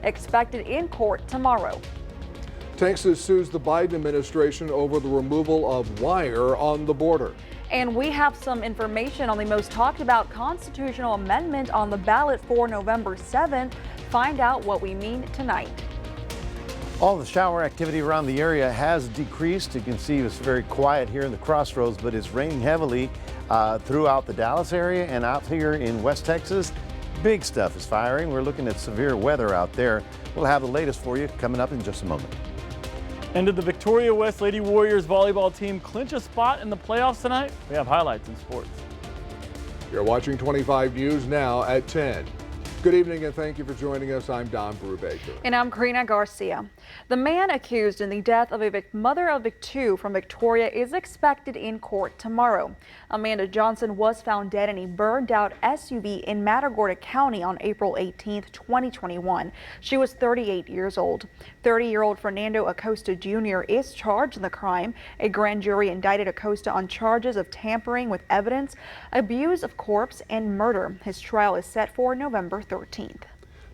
expected in court tomorrow. Texas sues the Biden administration over the removal of wire on the border. And we have some information on the most talked about constitutional amendment on the ballot for November 7th. Find out what we mean tonight. All the shower activity around the area has decreased. You can see it's very quiet here in the crossroads, but it's raining heavily throughout the Dallas area and out here in West Texas. Big stuff is firing. We're looking at severe weather out there. We'll have the latest for you coming up in just a moment. And did the Victoria West Lady Warriors volleyball team clinch a spot in the playoffs tonight? We have highlights in sports. You're watching 25 News now at 10. Good evening and thank you for joining us. I'm Don Brubaker. And I'm Karina Garcia. The man accused in the death of a mother of two from Victoria is expected in court tomorrow. Amanda Johnson was found dead in a burned out SUV in Matagorda County on April 18, 2021. She was 38 years old. 30-year-old Fernando Acosta Jr. is charged in the crime. A grand jury indicted Acosta on charges of tampering with evidence, abuse of corpse, and murder. His trial is set for November 13th.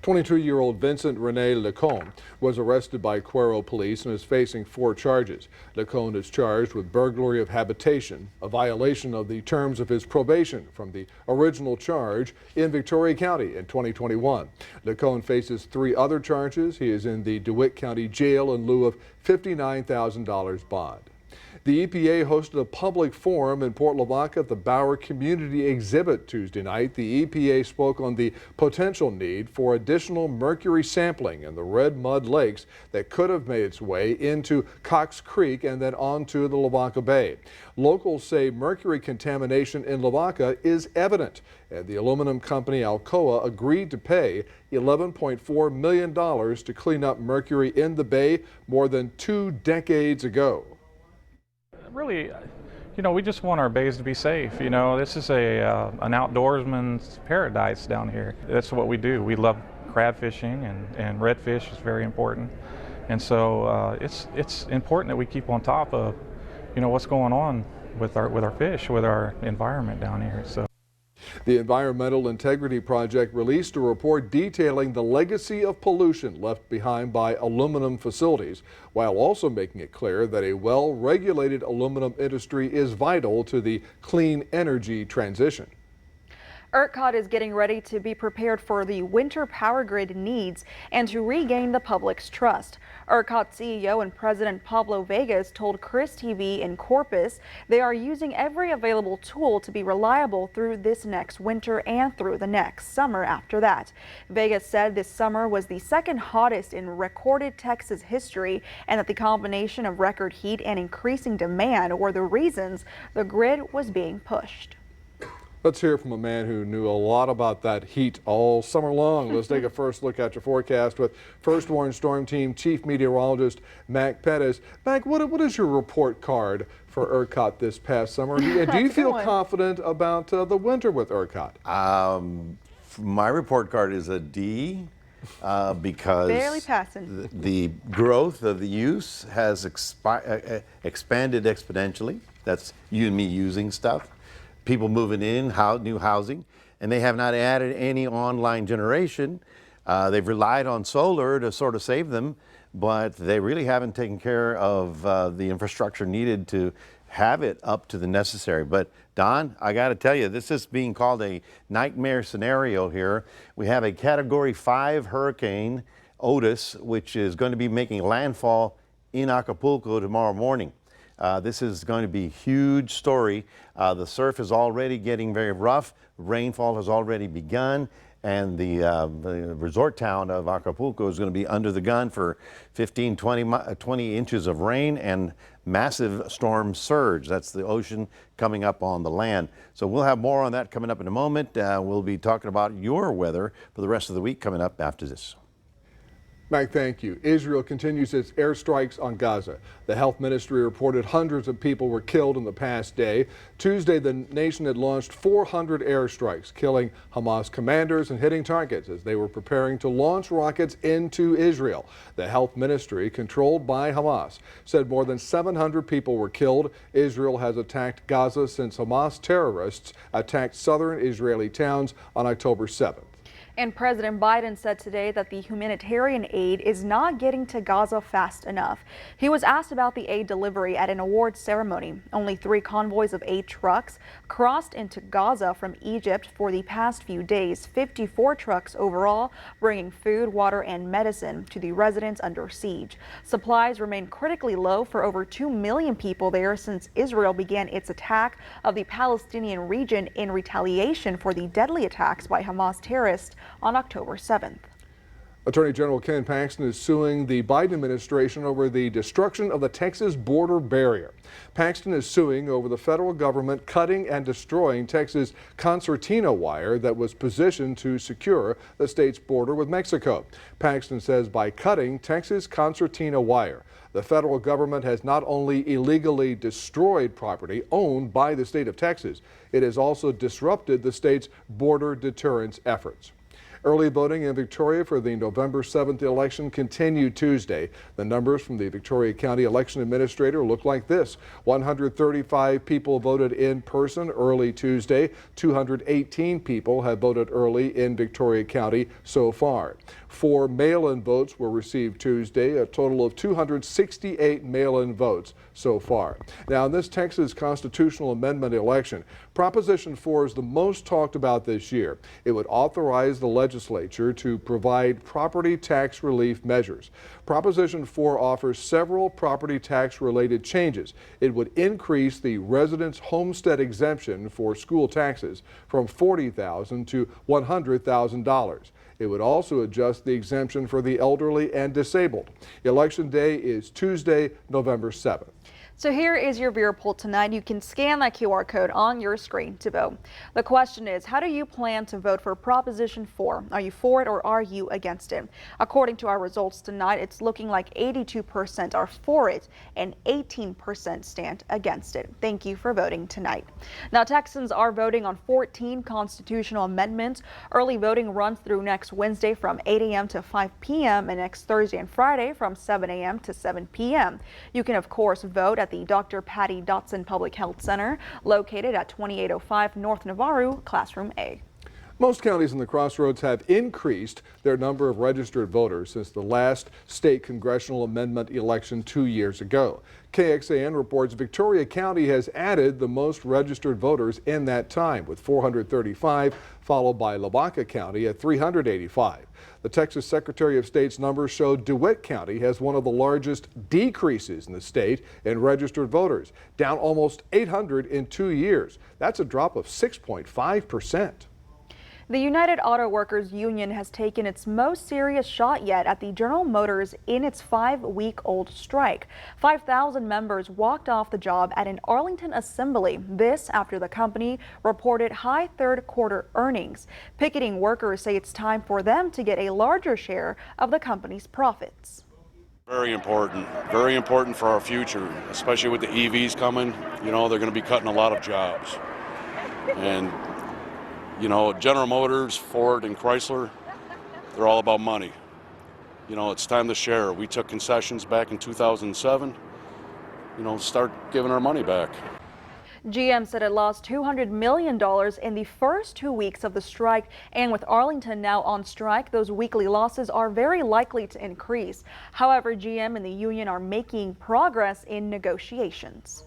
22-year-old Vincent Rene Lecone was arrested by Cuero police and is facing 4 charges. Lecone is charged with burglary of habitation, a violation of the terms of his probation from the original charge in Victoria County in 2021. Lecone faces 3 other charges. He is in the DeWitt County Jail in lieu of $59,000 bond. The EPA hosted a public forum in Port Lavaca at the Bauer Community Exhibit Tuesday night. The EPA spoke on the potential need for additional mercury sampling in the Red Mud Lakes that could have made its way into Cox Creek and then onto the Lavaca Bay. Locals say mercury contamination in Lavaca is evident, and the aluminum company Alcoa agreed to pay $11.4 million to clean up mercury in the bay more than 2 decades ago. Really, we just want our bays to be safe. This is an outdoorsman's paradise down here. That's what we do. We love crab fishing, and redfish is very important. And so it's important that we keep on top of, what's going on with our fish, with our environment down here. So. The Environmental Integrity Project released a report detailing the legacy of pollution left behind by aluminum facilities, while also making it clear that a well-regulated aluminum industry is vital to the clean energy transition. ERCOT is getting ready to be prepared for the winter power grid needs and to regain the public's trust. ERCOT CEO and President Pablo Vegas told Chris TV in Corpus they are using every available tool to be reliable through this next winter and through the next summer after that. Vegas said this summer was the second hottest in recorded Texas history and that the combination of record heat and increasing demand were the reasons the grid was being pushed. Let's hear from a man who knew a lot about that heat all summer long. Let's take a first look at your forecast with First Warn Storm Team Chief Meteorologist Mac Pettis. Mac, what is your report card for ERCOT this past summer? Do you feel confident about the winter with ERCOT? My report card is a D because barely passing. The growth of the use has expanded exponentially. That's you and me using stuff. People moving in, new housing, and they have not added any online generation. They've relied on solar to sort of save them, but they really haven't taken care of the infrastructure needed to have it up to the necessary. But Don, I got to tell you, this is being called a nightmare scenario here. We have a Category 5 hurricane, Otis, which is going to be making landfall in Acapulco tomorrow morning. This is going to be a huge story. The surf is already getting very rough. Rainfall has already begun, and the resort town of Acapulco is going to be under the gun for 15, 20 inches of rain and massive storm surge. That's the ocean coming up on the land. So we'll have more on that coming up in a moment. We'll be talking about your weather for the rest of the week coming up after this. Mike, thank you. Israel continues its airstrikes on Gaza. The health ministry reported hundreds of people were killed in the past day. Tuesday, the nation had launched 400 airstrikes, killing Hamas commanders and hitting targets as they were preparing to launch rockets into Israel. The health ministry, controlled by Hamas, said more than 700 people were killed. Israel has attacked Gaza since Hamas terrorists attacked southern Israeli towns on October 7th. And President Biden said today that the humanitarian aid is not getting to Gaza fast enough. He was asked about the aid delivery at an awards ceremony. Only 3 convoys of aid trucks crossed into Gaza from Egypt for the past few days, 54 trucks overall, bringing food, water, and medicine to the residents under siege. Supplies remain critically low for over 2 million people there since Israel began its attack of the Palestinian region in retaliation for the deadly attacks by Hamas terrorists on October 7th. Attorney General Ken Paxton is suing the Biden administration over the destruction of the Texas border barrier. Paxton is suing over the federal government cutting and destroying Texas concertina wire that was positioned to secure the state's border with Mexico. Paxton says by cutting Texas concertina wire, the federal government has not only illegally destroyed property owned by the state of Texas, it has also disrupted the state's border deterrence efforts. Early voting in Victoria for the November 7th election continued Tuesday. The numbers from the Victoria County Election Administrator look like this. 135 people voted in person early Tuesday. 218 people have voted early in Victoria County so far. 4 mail-in votes were received Tuesday, a total of 268 mail-in votes so far. Now, in this Texas constitutional amendment election, Proposition 4 is the most talked about this year. It would authorize the legislature to provide property tax relief measures. Proposition 4 offers several property tax related changes. It would increase the resident's homestead exemption for school taxes from $40,000 to $100,000. It would also adjust the exemption for the elderly and disabled. Election day is Tuesday, November 7th. So here is your viewer poll tonight. You can scan that QR code on your screen to vote. The question is, how do you plan to vote for Proposition 4? Are you for it or are you against it? According to our results tonight, it's looking like 82% are for it and 18% stand against it. Thank you for voting tonight. Now, Texans are voting on 14 constitutional amendments. Early voting runs through next Wednesday from 8 a.m. to 5 p.m. and next Thursday and Friday from 7 a.m. to 7 p.m. You can, of course, vote at the Dr. Patty Dotson Public Health Center, located at 2805 North Navarro, Classroom A. Most counties in the Crossroads have increased their number of registered voters since the last state congressional amendment election 2 years ago. KXAN reports Victoria County has added the most registered voters in that time, with 435, followed by Lavaca County at 385. The Texas Secretary of State's numbers showed DeWitt County has one of the largest decreases in the state in registered voters, down almost 800 in 2 years. That's a drop of 6.5%. The United Auto Workers Union has taken its most serious shot yet at the General Motors in its 5-week-old strike. 5,000 members walked off the job at an Arlington assembly. This after the company reported high third-quarter earnings. Picketing workers say it's time for them to get a larger share of the company's profits. Very important for our future, especially with the EVs coming. You know, they're going to be cutting a lot of jobs. And you know, General Motors, Ford, and Chrysler, they're all about money. You know, it's time to share. We took concessions back in 2007. You know, start giving our money back. GM said it lost $200 million in the first 2 weeks of the strike, and with Arlington now on strike, those weekly losses are very likely to increase. However, GM and the union are making progress in negotiations.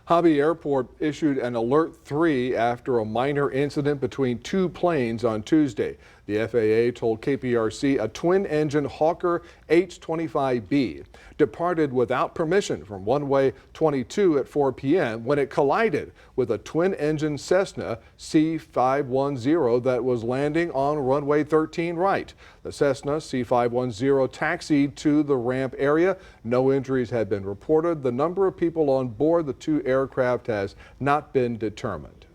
Hobby Airport issued an Alert 3 after a minor incident between 2 planes on Tuesday. The FAA told KPRC a twin-engine Hawker H-25B departed without permission from runway 22 at 4 p.m. when it collided with a twin-engine Cessna C510 that was landing on runway 13 right. The Cessna C510 taxied to the ramp area. No injuries had been reported. The number of people on board the 2 aircraft has not been determined.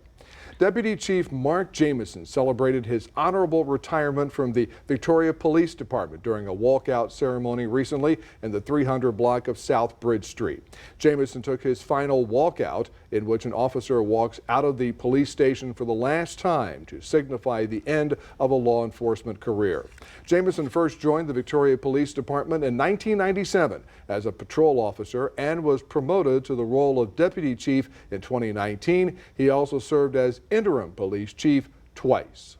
Deputy Chief Mark Jamison celebrated his honorable retirement from the Victoria Police Department during a walkout ceremony recently in the 300 block of South Bridge Street. Jamison took his final walkout, in which an officer walks out of the police station for the last time to signify the end of a law enforcement career. Jamison first joined the Victoria Police Department in 1997 as a patrol officer and was promoted to the role of deputy chief in 2019. He also served as interim police chief twice.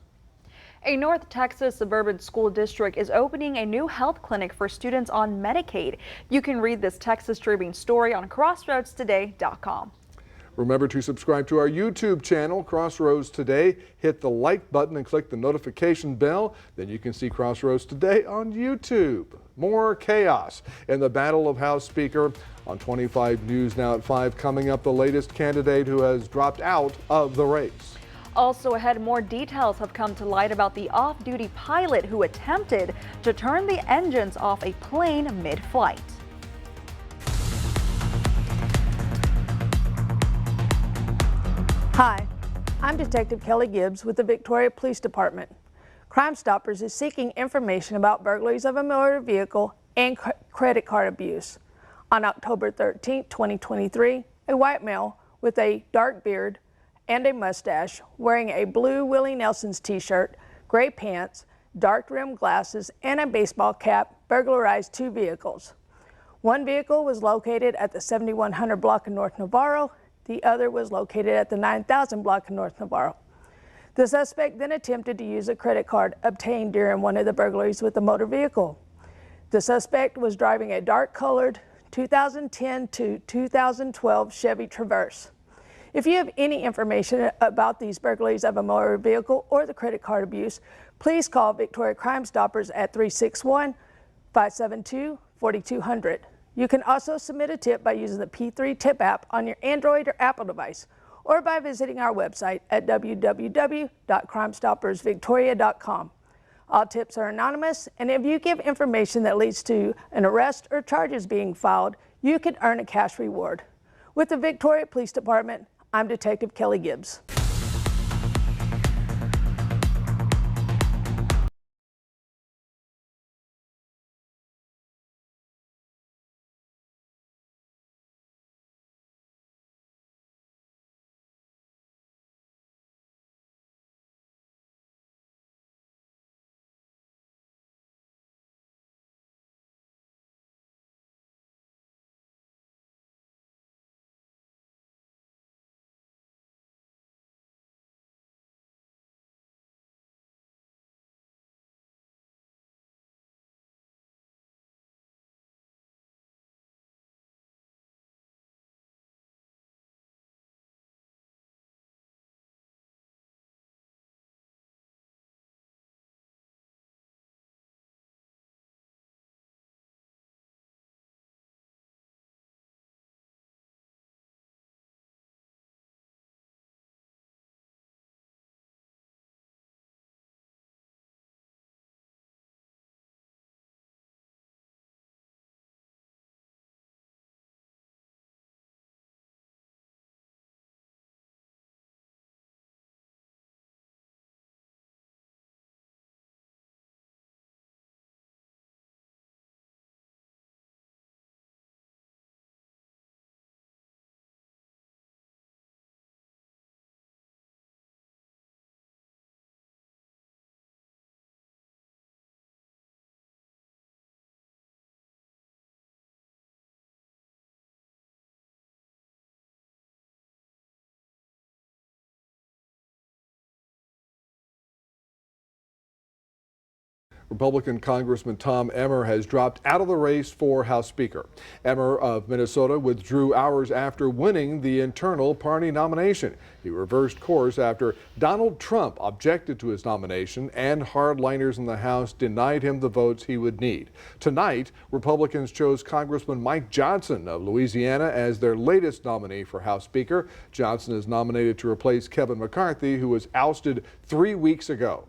A North Texas suburban school district is opening a new health clinic for students on Medicaid. You can read this Texas Tribune story on crossroadstoday.com. Remember to subscribe to our YouTube channel, Crossroads Today. Hit the like button and click the notification bell. Then you can see Crossroads Today on YouTube. More chaos in the battle of House Speaker. On 25 News now at 5, coming up, the latest candidate who has dropped out of the race. Also ahead, more details have come to light about the off-duty pilot who attempted to turn the engines off a plane mid-flight. Hi, I'm Detective Kelly Gibbs with the Victoria Police Department. Crime Stoppers is seeking information about burglaries of a motor vehicle and credit card abuse. On October 13, 2023, a white male with a dark beard and a mustache, wearing a blue Willie Nelson's t-shirt, gray pants, dark rimmed glasses, and a baseball cap, burglarized 2 vehicles. One vehicle was located at the 7100 block of North Navarro. The other was located at the 9000 block of North Navarro. The suspect then attempted to use a credit card obtained during one of the burglaries with the motor vehicle. The suspect was driving a dark-colored 2010 to 2012 Chevy Traverse. If you have any information about these burglaries of a motor vehicle or the credit card abuse, please call Victoria Crime Stoppers at 361-572-4200. You can also submit a tip by using the P3 Tip app on your Android or Apple device, or by visiting our website at www.crimestoppersvictoria.com. All tips are anonymous, and if you give information that leads to an arrest or charges being filed, you can earn a cash reward. With the Victoria Police Department, I'm Detective Kelly Gibbs. Republican Congressman Tom Emmer has dropped out of the race for House Speaker. Emmer of Minnesota withdrew hours after winning the internal party nomination. He reversed course after Donald Trump objected to his nomination and hardliners in the House denied him the votes he would need. Tonight, Republicans chose Congressman Mike Johnson of Louisiana as their latest nominee for House Speaker. Johnson is nominated to replace Kevin McCarthy, who was ousted 3 weeks ago.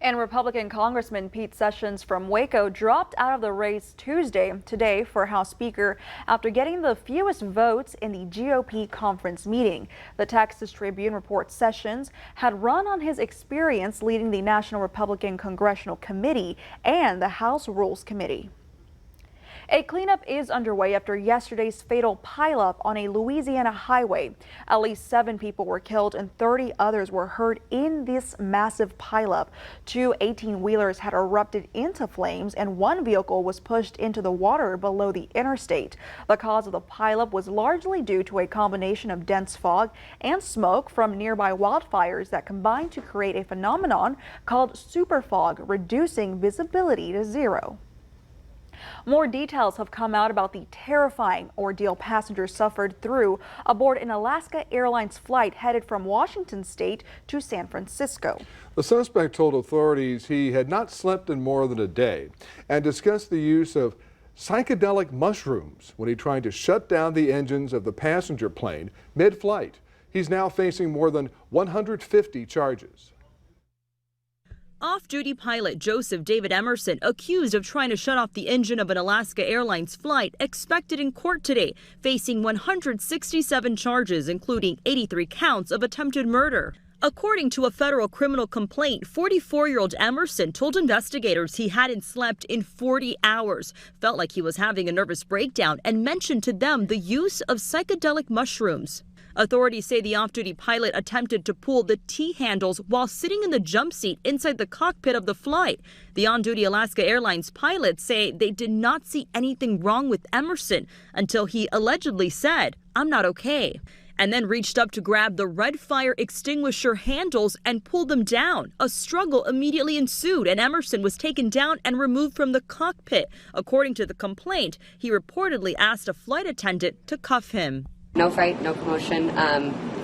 And Republican Congressman Pete Sessions from Waco dropped out of the race today for House Speaker after getting the fewest votes in the GOP conference meeting. The Texas Tribune reports Sessions had run on his experience leading the National Republican Congressional Committee and the House Rules Committee. A cleanup is underway after yesterday's fatal pileup on a Louisiana highway. At least 7 people were killed and 30 others were hurt in this massive pileup. 2 18-wheelers had erupted into flames and 1 vehicle was pushed into the water below the interstate. The cause of the pileup was largely due to a combination of dense fog and smoke from nearby wildfires that combined to create a phenomenon called superfog, reducing visibility to 0. More details have come out about the terrifying ordeal passengers suffered through aboard an Alaska Airlines flight headed from Washington state to San Francisco. The suspect told authorities he had not slept in more than a day and discussed the use of psychedelic mushrooms when he tried to shut down the engines of the passenger plane mid-flight. He's now facing more than 150 charges. Off-duty pilot Joseph David Emerson, accused of trying to shut off the engine of an Alaska Airlines flight, expected in court today, facing 167 charges, including 83 counts of attempted murder. According to a federal criminal complaint, 44-year-old Emerson told investigators he hadn't slept in 40 hours, felt like he was having a nervous breakdown, and mentioned to them the use of psychedelic mushrooms. Authorities say the off-duty pilot attempted to pull the T-handles while sitting in the jump seat inside the cockpit of the flight. The on-duty Alaska Airlines pilots say they did not see anything wrong with Emerson until he allegedly said, "I'm not okay," and then reached up to grab the red fire extinguisher handles and pulled them down. A struggle immediately ensued, and Emerson was taken down and removed from the cockpit. According to the complaint, he reportedly asked a flight attendant to cuff him. No fight, no commotion,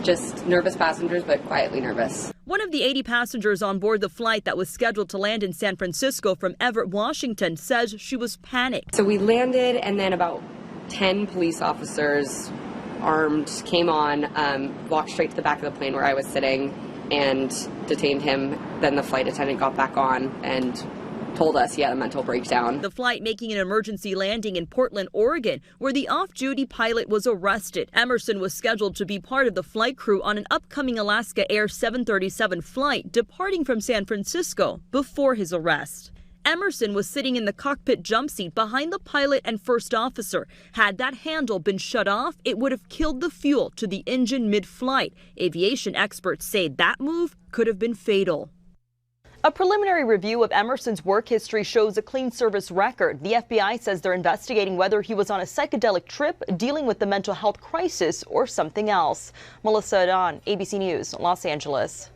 just nervous passengers, but quietly nervous. One of the 80 passengers on board the flight that was scheduled to land in San Francisco from Everett, Washington, says she was panicked. So we landed, and then about 10 police officers, armed, came on, walked straight to the back of the plane where I was sitting and detained him. Then the flight attendant got back on and told us he had a mental breakdown. The flight making an emergency landing in Portland, Oregon, where the off-duty pilot was arrested. Emerson was scheduled to be part of the flight crew on an upcoming Alaska Air 737 flight departing from San Francisco before his arrest. Emerson was sitting in the cockpit jump seat behind the pilot and first officer. Had that handle been shut off, it would have killed the fuel to the engine mid-flight. Aviation experts say that move could have been fatal. A preliminary review of Emerson's work history shows a clean service record. The FBI says they're investigating whether he was on a psychedelic trip, dealing with the mental health crisis, or something else. Melissa Adon, ABC News, Los Angeles.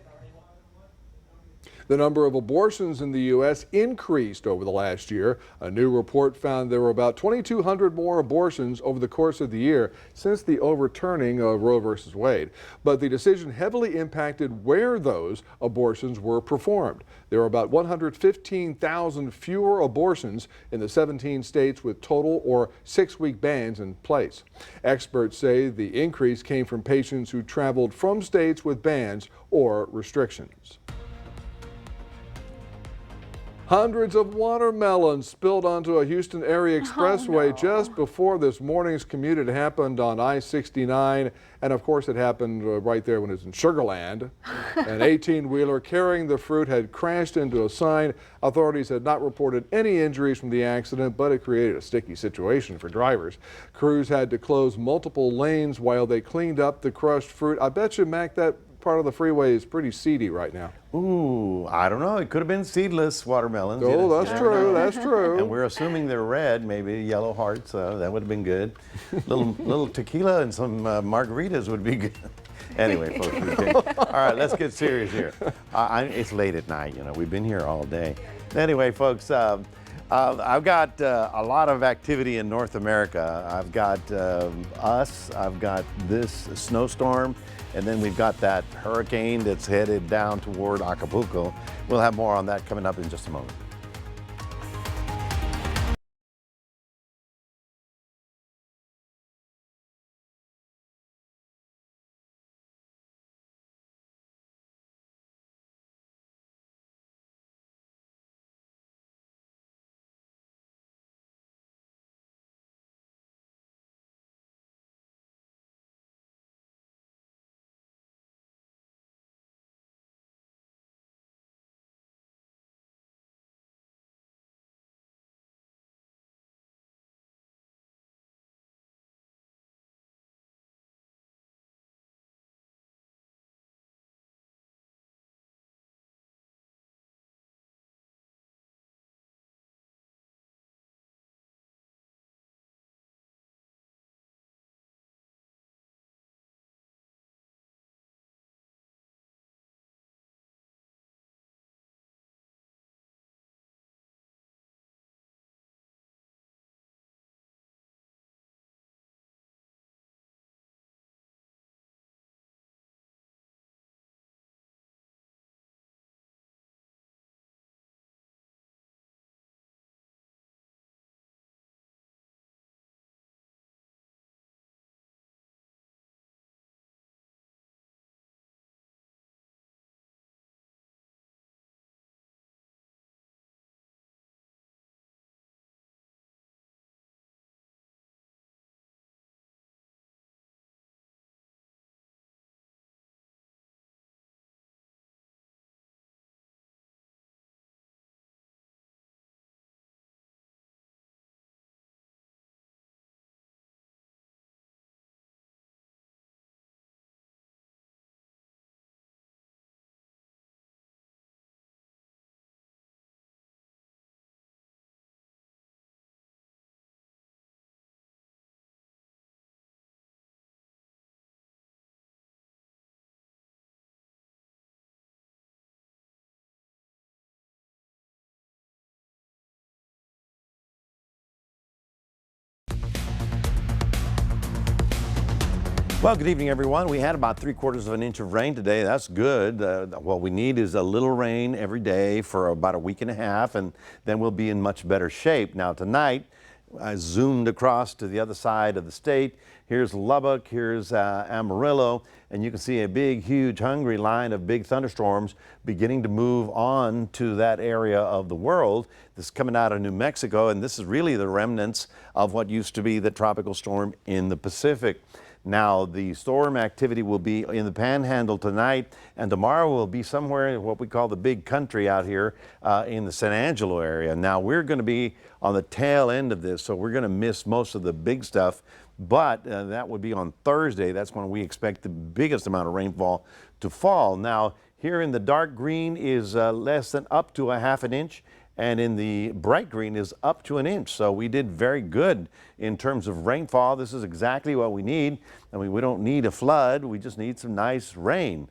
The number of abortions in the U.S. increased over the last year. A new report found there were about 2,200 more abortions over the course of the year since the overturning of Roe v. Wade. But the decision heavily impacted where those abortions were performed. There were about 115,000 fewer abortions in the 17 states with total or 6-week bans in place. Experts say the increase came from patients who traveled from states with bans or restrictions. Hundreds of watermelons spilled onto a Houston area expressway just before this morning's commute. It happened on I-69, and of course it happened right there when it was in Sugar Land. An 18-wheeler carrying the fruit had crashed into a sign. Authorities had not reported any injuries from the accident, but it created a sticky situation for drivers. Crews had to close multiple lanes while they cleaned up the crushed fruit. I bet you, Mac, that part of the freeway is pretty seedy right now. Ooh, I don't know. It could have been seedless watermelons. Oh, that's true. That's true. And we're assuming they're red, maybe yellow hearts. That would have been good. little tequila and some margaritas would be good. Anyway, folks. All right, let's get serious here. It's late at night. You know, we've been here all day. Anyway, folks. I've got a lot of activity in North America. I've got us, I've got this snowstorm, and then we've got that hurricane that's headed down toward Acapulco. We'll have more on that coming up in just a moment. Well, good evening, everyone. We had about 3/4 of an inch of rain today. That's good. What we need is a little rain every day for about a week and a half, and then we'll be in much better shape. Now, tonight, I zoomed across to the other side of the state. Here's Lubbock, here's Amarillo, and you can see a big, huge, hungry line of big thunderstorms beginning to move on to that area of the world. This is coming out of New Mexico, and this is really the remnants of what used to be the tropical storm in the Pacific. Now, the storm activity will be in the Panhandle tonight, and tomorrow will be somewhere in what we call the big country out here in the San Angelo area. Now, we're going to be on the tail end of this, so we're going to miss most of the big stuff, but that would be on Thursday. That's when we expect the biggest amount of rainfall to fall. Now, here in the dark green is less than up to a half an inch. And in the bright green is up to an inch. So we did very good in terms of rainfall. This is exactly what we need. I mean, we don't need a flood. We just need some nice rain.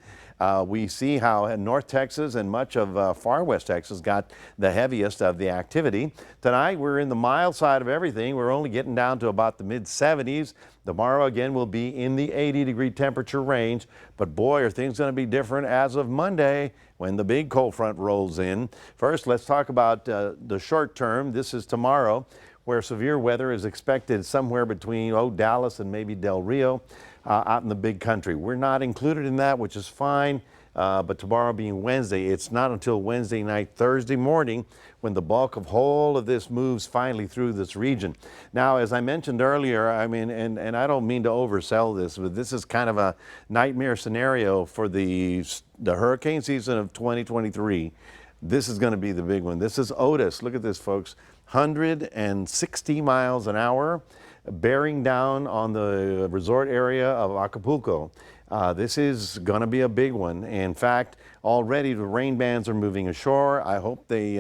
We see how North Texas and much of far West Texas got the heaviest of the activity. Tonight, we're in the mild side of everything. We're only getting down to about the mid-70s. Tomorrow, again, we'll be in the 80-degree temperature range. But boy, are things going to be different as of Monday when the big cold front rolls in. First, let's talk about the short term. This is tomorrow, where severe weather is expected somewhere between Dallas and maybe Del Rio out in the big country. We're not included in that, which is fine. But tomorrow being Wednesday, it's not until Wednesday night, Thursday morning, when the bulk of whole of this moves finally through this region. Now, as I mentioned earlier, I mean, and I don't mean to oversell this, but this is kind of a nightmare scenario for the hurricane season of 2023. This is going to be the big one. This is Otis. Look at this, folks. 160 miles an hour, bearing down on the resort area of Acapulco. This is going to be a big one. In fact, already the rain bands are moving ashore. I hope they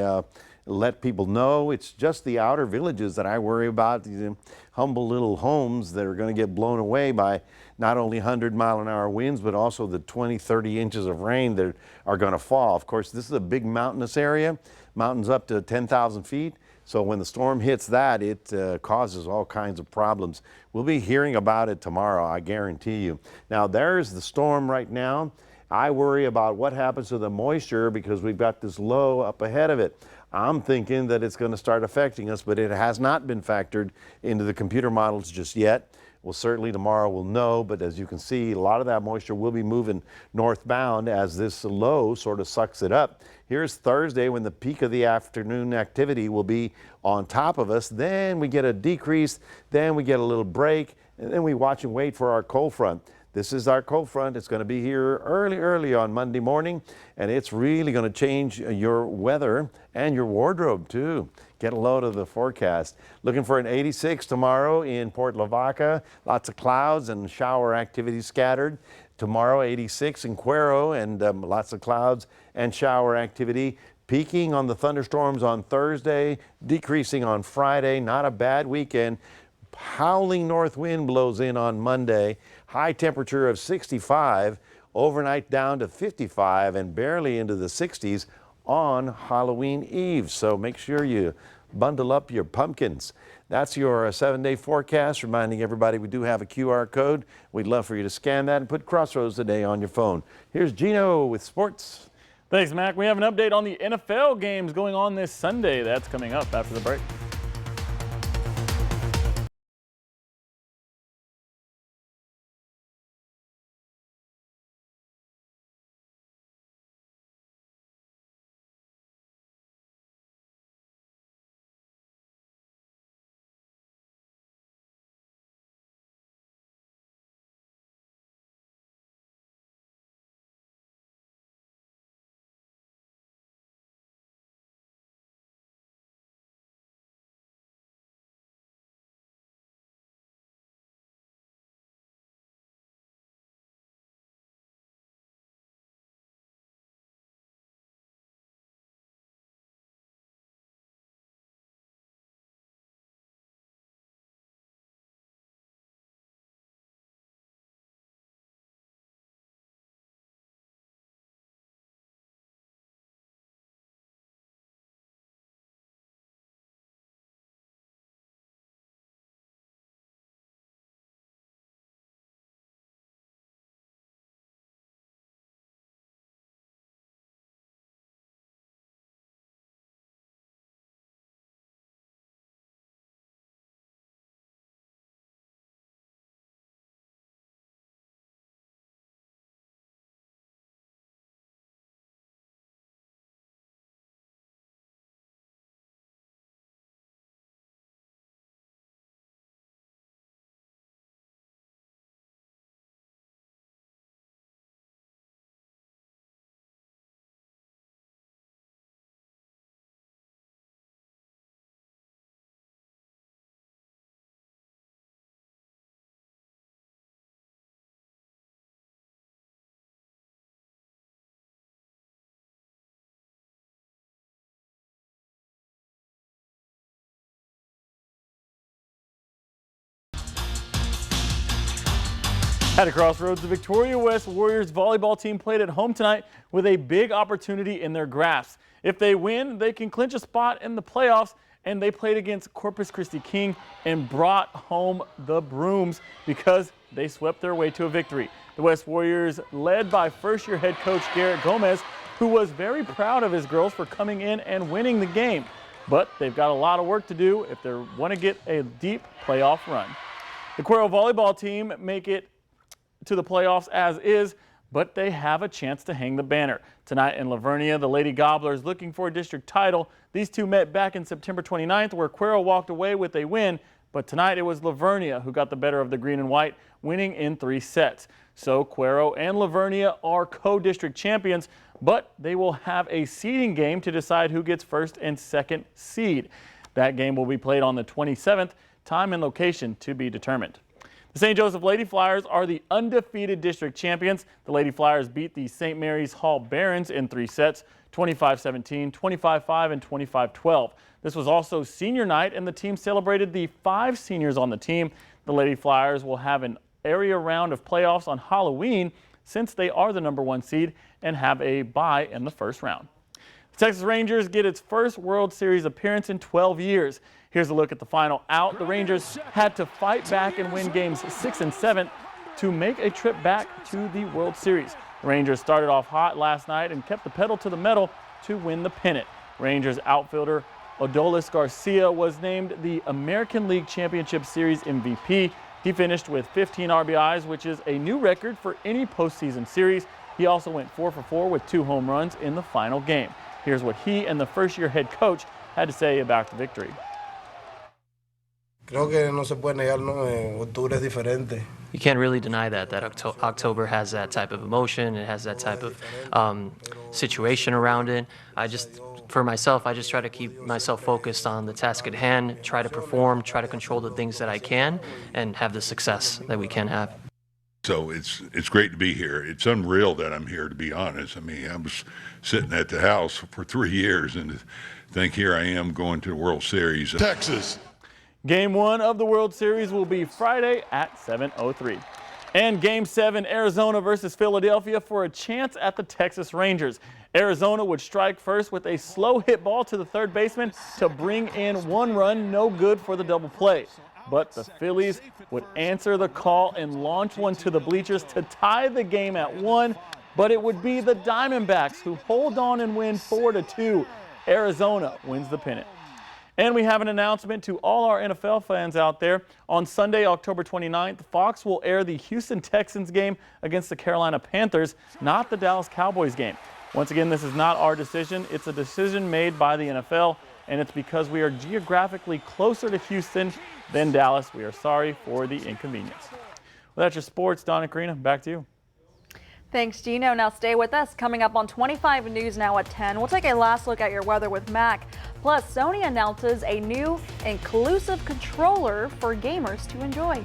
let people know. It's just the outer villages that I worry about, these humble little homes that are going to get blown away by not only 100-mile-an-hour winds, but also the 20, 30 inches of rain that are going to fall. Of course, this is a big mountainous area, mountains up to 10,000 feet. So when the storm hits that, it causes all kinds of problems. We'll be hearing about it tomorrow, I guarantee you. Now, there's the storm right now. I worry about what happens to the moisture because we've got this low up ahead of it. I'm thinking that it's going to start affecting us, but it has not been factored into the computer models just yet. Well, certainly tomorrow we'll know, but as you can see, a lot of that moisture will be moving northbound as this low sort of sucks it up. Here's Thursday when the peak of the afternoon activity will be on top of us. Then we get a decrease, then we get a little break, and then we watch and wait for our cold front. This is our cold front. It's going to be here early on Monday morning, and it's really going to change your weather and your wardrobe too. Get a load of the forecast. Looking for an 86 tomorrow in Port Lavaca. Lots of clouds and shower activity scattered. Tomorrow, 86 in Cuero, and lots of clouds and shower activity. Peaking on the thunderstorms on Thursday, decreasing on Friday. Not a bad weekend. Howling north wind blows in on Monday. High temperature of 65. Overnight down to 55 and barely into the 60s on Halloween Eve. So make sure you bundle up your pumpkins. That's your 7-day forecast, reminding everybody we do have a QR code. We'd love for you to scan that and put Crossroads Today on your phone. Here's Gino with sports. Thanks, Mac. We have an update on the NFL games going on this Sunday. That's coming up after the break. At a crossroads, the Victoria West Warriors volleyball team played at home tonight with a big opportunity in their grasp. If they win, they can clinch a spot in the playoffs, and they played against Corpus Christi King and brought home the brooms because they swept their way to a victory. The West Warriors, led by first-year head coach Garrett Gomez, who was very proud of his girls for coming in and winning the game. But they've got a lot of work to do if they want to get a deep playoff run. The Cuero volleyball team make it to the playoffs as is, but they have a chance to hang the banner. Tonight in Lavernia, the Lady Gobblers looking for a district title. These two met back in September 29th, where Cuero walked away with a win, but tonight it was Lavernia who got the better of the green and white, winning in 3 sets. So Cuero and Lavernia are co-district champions, but they will have a seeding game to decide who gets first and second seed. That game will be played on the 27th, time and location to be determined. The St. Joseph Lady Flyers are the undefeated district champions. The Lady Flyers beat the St. Mary's Hall Barons in 3 sets, 25-17, 25-5, and 25-12. This was also senior night, and the team celebrated the 5 seniors on the team. The Lady Flyers will have an area round of playoffs on Halloween since they are the #1 seed and have a bye in the first round. The Texas Rangers get its first World Series appearance in 12 years. Here's a look at the final out. The Rangers had to fight back and win games 6 and 7 to make a trip back to the World Series. The Rangers started off hot last night and kept the pedal to the metal to win the pennant. Rangers outfielder Odolis Garcia was named the American League Championship Series MVP. He finished with 15 RBIs, which is a new record for any postseason series. He also went 4 for 4 with 2 home runs in the final game. Here's what he and the first-year head coach had to say about the victory. Creo que no se puede negar, ¿no? Octubre es diferente. You can't really deny that October has that type of emotion. It has that type of situation around it. For myself, I just try to keep myself focused on the task at hand, try to perform, try to control the things that I can, and have the success that we can have. So it's great to be here. It's unreal that I'm here, to be honest. I mean, I was sitting at the house for 3 years, and to think here I am going to the World Series. Texas. Game 1 of the World Series will be Friday at 7:03. And Game 7, Arizona versus Philadelphia for a chance at the Texas Rangers. Arizona would strike first with a slow hit ball to the third baseman to bring in 1 run, no good for the double play. But the Phillies would answer the call and launch one to the bleachers to tie the game at 1. But it would be the Diamondbacks who hold on and win 4-2. Arizona wins the pennant. And we have an announcement to all our NFL fans out there. On Sunday, October 29th, Fox will air the Houston Texans game against the Carolina Panthers, not the Dallas Cowboys game. Once again, this is not our decision. It's a decision made by the NFL, and it's because we are geographically closer to Houston than Dallas. We are sorry for the inconvenience. Well, that's your sports. Don and Karina, back to you. Thanks, Gino. Now stay with us. Coming up on 25 News Now at 10, we'll take a last look at your weather with Mac. Plus, Sony announces a new inclusive controller for gamers to enjoy.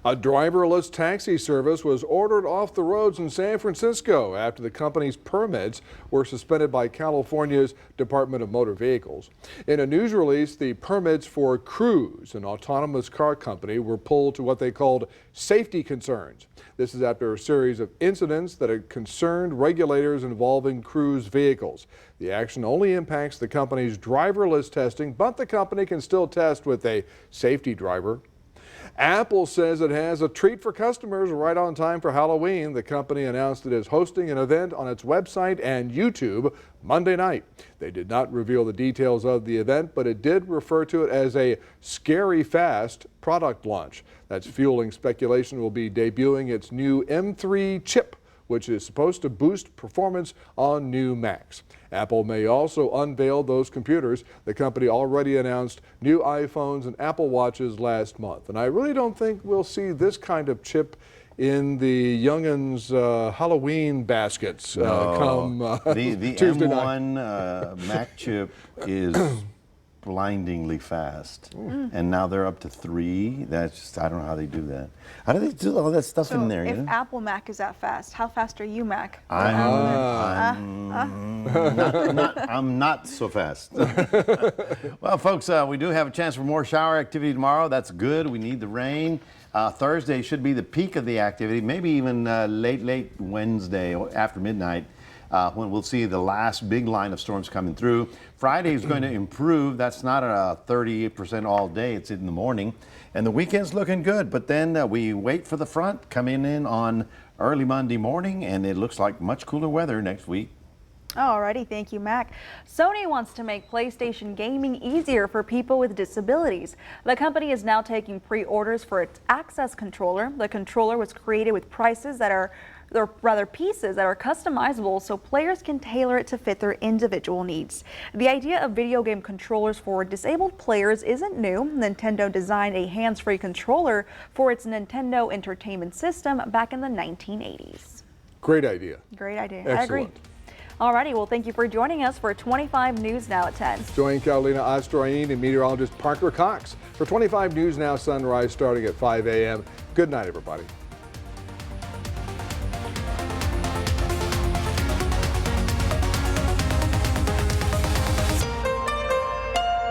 A driverless taxi service was ordered off the roads in San Francisco after the company's permits were suspended by California's Department of Motor Vehicles. In a news release, the permits for Cruise, an autonomous car company, were pulled to what they called safety concerns. This is after a series of incidents that had concerned regulators involving Cruise vehicles. The action only impacts the company's driverless testing, but the company can still test with a safety driver. Apple says it has a treat for customers right on time for Halloween. The company announced it is hosting an event on its website and YouTube Monday night. They did not reveal the details of the event, but it did refer to it as a scary fast product launch. That's fueling speculation will be debuting its new M3 chip, which is supposed to boost performance on new Macs. Apple may also unveil those computers. The company already announced new iPhones and Apple Watches last month. And I really don't think we'll see this kind of chip in the young'uns' Halloween baskets come the Tuesday M1 night. Mac chip is blindingly fast, and now they're up to 3. That's just, I don't know how they do that. How do they do all that stuff in there? If Apple Mac is that fast, how fast are you, Mac? I'm not so fast. Well, folks, we do have a chance for more shower activity tomorrow. That's good. We need the rain. Thursday should be the peak of the activity, maybe even late Wednesday after midnight. When we'll see the last big line of storms coming through. Friday is going to improve. That's not a 38% all day. It's in the morning. And the weekend's looking good. But then we wait for the front coming in on early Monday morning, and it looks like much cooler weather next week. Alrighty, thank you, Mac. Sony wants to make PlayStation gaming easier for people with disabilities. The company is now taking pre-orders for its Access controller. The controller was created with pieces that are customizable so players can tailor it to fit their individual needs. The idea of video game controllers for disabled players isn't new. Nintendo designed a hands-free controller for its Nintendo Entertainment System back in the 1980s. Great idea. Great idea. Excellent. I agree. Alrighty, well, thank you for joining us for 25 News Now at 10. Join Carolina Astroin and meteorologist Parker Cox for 25 News Now Sunrise starting at 5 a.m. Good night, everybody.